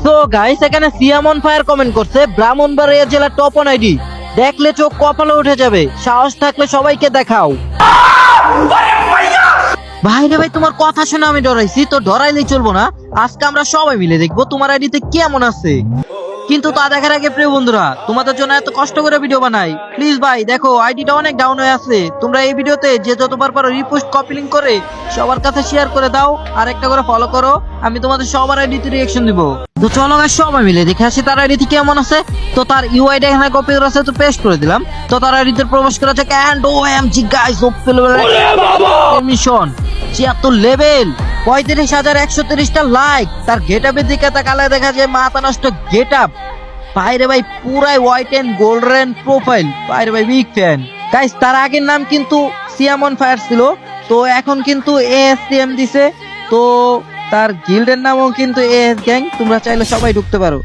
তো গাইস এখানে সিয়াম on fire comment করছে ব্রাহ্মণবাড়িয়া জেলা টপ অন আইডি, দেখলে চোখ কপালে উঠে যাবে, সাহস থাকলে সবাইকে দেখাও। ভাই রে ভাই, তোমার কথা শুনে আমি ডরাইছি, তো ডরাইলেই চলবো না, আজকে আমরা সবাই মিলে দেখবো তোমার আইডিতে কেমন আছে। কিন্তু তা দেখার আগে প্রিয় বন্ধুরা, তোমাদের জন্য এত কষ্ট করে ভিডিও বানাই, প্লিজ ভাই দেখো আইডিটা অনেক ডাউন হয়ে আছে, তোমরা এই ভিডিওতে যে যতবার পারো রিপোস্ট কপি লিংক করে সবার কাছে শেয়ার করে দাও, আর একটা করে ফলো করো, আমি তোমাদের সবার আইডিতে রিঅ্যাকশন দিব। তো চলো গাইস সবাই মিলে দেখে আসি তার আইডিতে কেমন আছে। তো তার ইউআইডি এখানে কপি করে আছে, তো পেস্ট করে দিলাম। তো তার আইডিতে প্রবেশ করা যাক and OMG guys, mission 76 level, 35,130টা লাইক, তার গেটআপের দিকে তাকালে দেখা যায় মাথা নষ্ট গেটআপ। ভাইরে ভাই পুরাই হোয়াইট এন্ড গোল্ডেন প্রোফাইল, ভাইরে ভাই বিগ ফ্যান। গাইস তার আগের নাম কিন্তু সিয়াম অন ফায়ার ছিল, তো এখন কিন্তু এএসসিএম দিছে, তো তার গিল্ডের নামও কিন্তু এএস গ্যাং, তোমরা চাইলে সবাই ঢুকতে পারো।